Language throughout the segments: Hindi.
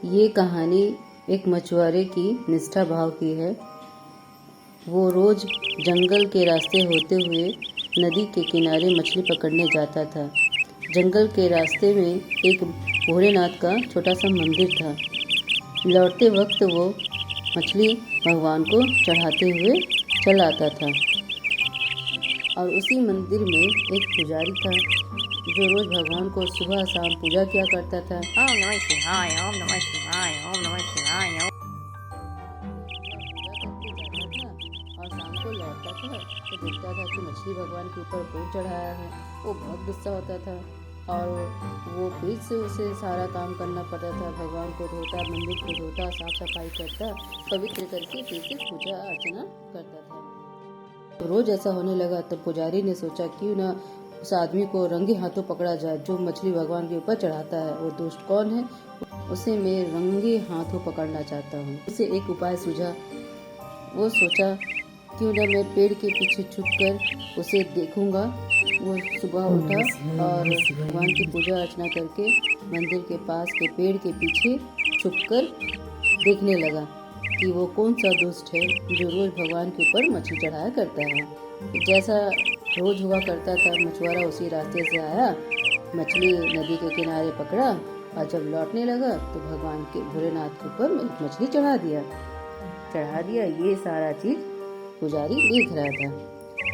ये कहानी एक मछुआरे की निष्ठा भाव की है। वो रोज जंगल के रास्ते होते हुए नदी के किनारे मछली पकड़ने जाता था। जंगल के रास्ते में एक भोलेनाथ का छोटा सा मंदिर था। लौटते वक्त वो मछली भगवान को चढ़ाते हुए चला आता था। और उसी मंदिर में एक पुजारी था जो रोज भगवान को सुबह शाम पूजा किया करता था। ओम नमः शिवाय, ओम नमः शिवाय, ओम नमः शिवाय। और शाम को लौटता था तो देखता था कि मछली भगवान के ऊपर भोग चढ़ाया है। वो बहुत गुस्सा होता था और वो फिर से उसे सारा काम करना पड़ता था। भगवान को धोता, मंदिर को धोता, साफ सफाई करता, पवित्र करके फिर से पूजा अर्चना करता था। तो रोज ऐसा होने लगा तब पुजारी ने सोचा क्यों ना उस आदमी को रंगे हाथों पकड़ा जाए जो मछली भगवान के ऊपर चढ़ाता है। वो दुष्ट कौन है, उसे मैं रंगे हाथों पकड़ना चाहता हूँ। उसे एक उपाय सूझा। वो सोचा क्यों ना मैं पेड़ के पीछे छुपकर उसे देखूंगा। वो सुबह उठा और भगवान की पूजा अर्चना करके मंदिर के पास के पेड़ के पीछे छुपकर देखने लगा कि वो कौन सा दुष्ट है जो रोज भगवान के ऊपर मछली चढ़ाया करता है। जैसा रोज हुआ करता था, मछुआरा उसी रास्ते से आया, मछली नदी के किनारे पकड़ा और जब लौटने लगा तो भगवान के भोलेनाथ के ऊपर एक मछली चढ़ा दिया। ये सारा चीज पुजारी देख रहा था।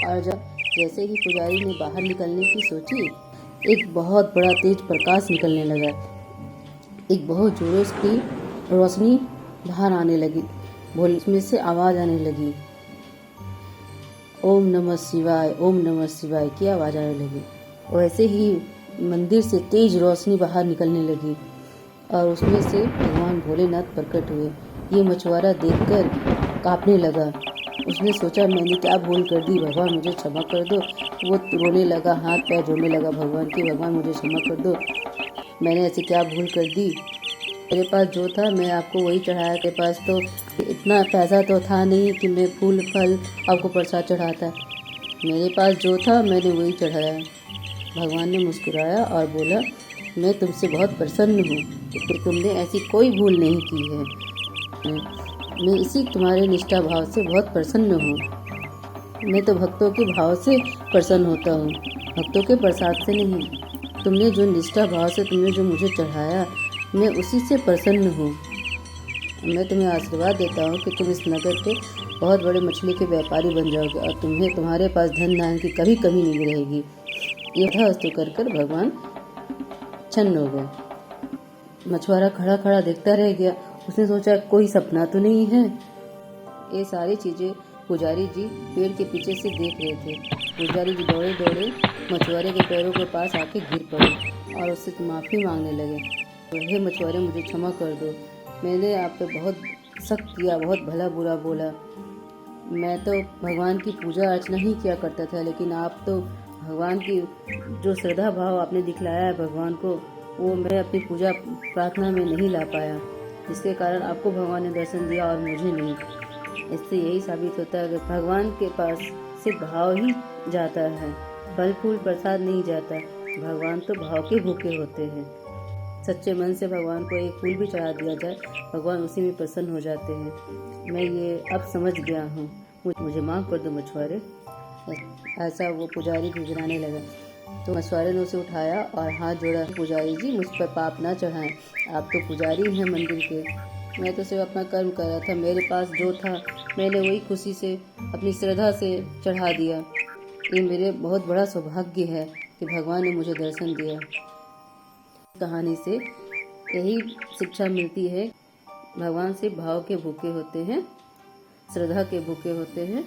और जब जैसे ही पुजारी ने बाहर निकलने की सोची, एक बहुत बड़ा तेज प्रकाश निकलने लगा। एक बहुत जोरों की रोशनी बाहर आने लगी। भोले उसमें से आवाज आने लगी, ओम नमः शिवाय, ओम नमः शिवाय की आवाज आने लगी। वैसे ही मंदिर से तेज रोशनी बाहर निकलने लगी और उसमें से भगवान भोलेनाथ प्रकट हुए। ये मछुआरा देखकर कांपने लगा। उसने सोचा मैंने क्या भूल कर दी, भगवान मुझे क्षमा कर दो। वो रोने लगा, हाथ पैर जोड़ने लगा भगवान की, भगवान मुझे क्षमा कर दो, मैंने ऐसी क्या भूल कर दी। मेरे पास जो था मैं आपको वही चढ़ाया। के पास तो इतना पैसा तो था नहीं कि मैं फूल फल आपको प्रसाद चढ़ाता। मेरे पास जो था मैंने वही चढ़ाया। भगवान ने मुस्कुराया और बोला, मैं तुमसे बहुत प्रसन्न हूँ कि तुमने ऐसी कोई भूल नहीं की है। मैं इसी तुम्हारे निष्ठा भाव से बहुत प्रसन्न हूँ। मैं तो भक्तों के भाव से प्रसन्न होता हूँ, भक्तों के प्रसाद से नहीं। तुमने जो निष्ठा भाव से तुमने जो मुझे चढ़ाया, मैं उसी से प्रसन्न हूँ। मैं तुम्हें आशीर्वाद देता हूँ कि तुम इस नगर के बहुत बड़े मछली के व्यापारी बन जाओगे और तुम्हारे पास धन धान की कभी कमी नहीं रहेगी। यह वस्तु कर भगवान छन्न हो गए। मछुआरा खड़ा खड़ा देखता रह गया। उसने सोचा कोई सपना तो नहीं है। ये सारी चीजें पुजारी जी पेड़ के पीछे से देख रहे थे। पुजारी जी दौड़े दौड़े मछुआरे के पैरों के पास आके गिर पड़े और उससे माफी मांगने लगे। हे मछुआरे, मुझे क्षमा कर दो, मैंने आप पे बहुत सख्त किया, बहुत भला बुरा बोला। मैं तो भगवान की पूजा अर्चना ही किया करता था, लेकिन आप तो भगवान की जो श्रद्धा भाव आपने दिखलाया है भगवान को, वो मैं अपनी पूजा प्रार्थना में नहीं ला पाया, जिसके कारण आपको भगवान ने दर्शन दिया और मुझे नहीं। इससे यही साबित होता है कि भगवान के पास सिर्फ भाव ही जाता है, फल फूल प्रसाद नहीं जाता। भगवान तो भाव के भूखे होते हैं। सच्चे मन से भगवान को एक फूल भी चढ़ा दिया जाए, भगवान उसी में प्रसन्न हो जाते हैं। मैं ये अब समझ गया हूँ, मुझे माफ़ कर दो मछुआरे। ऐसा वो पुजारी गिड़गिड़ाने लगा। तो मछुआरे ने उसे उठाया और हाथ जोड़ा, पुजारी जी मुझ पर पाप ना चढ़ाएं, आप तो पुजारी हैं मंदिर के, मैं तो सिर्फ अपना कर्म कर रहा था। मेरे पास जो था मैंने वही खुशी से अपनी श्रद्धा से चढ़ा दिया। ये मेरे बहुत बड़ा सौभाग्य है कि भगवान ने मुझे दर्शन दिया। कहानी से यही शिक्षा मिलती है, भगवान से भाव के भूखे होते हैं, श्रद्धा के भूखे होते हैं,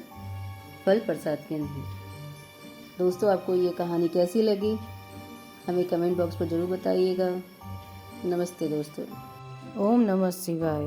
फल प्रसाद के नहीं। दोस्तों, आपको ये कहानी कैसी लगी हमें कमेंट बॉक्स पर जरूर बताइएगा। नमस्ते दोस्तों। ओम नमः शिवाय।